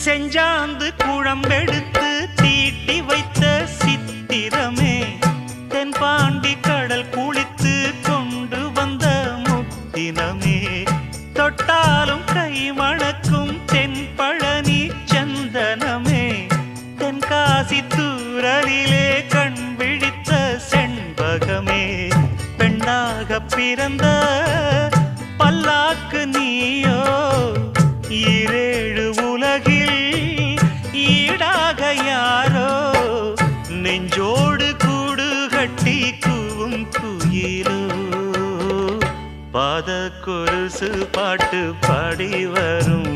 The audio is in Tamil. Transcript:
செஞ்சாந்து குழம்பெடுத்து தீட்டி வைத்த சித்திரமே, தென்பாண்டி கடல் குளித்து கொண்டு வந்த முத்தினமே, தொட்டாலும் கை மணக்கும் தென்பழனி சந்தனமே, தென்காசி தூரலிலே கண் விழித்த செண்பகமே, பெண்ணாக பிறந்த பல்லாக்கு நீயோ, ஈரேழு உலகில் ஈடாக யாரோ, நெஞ்சோடு கூடு கட்டி கூவும் குயிலோ, பாத கொலுசு பாட்டு பாடி வரும்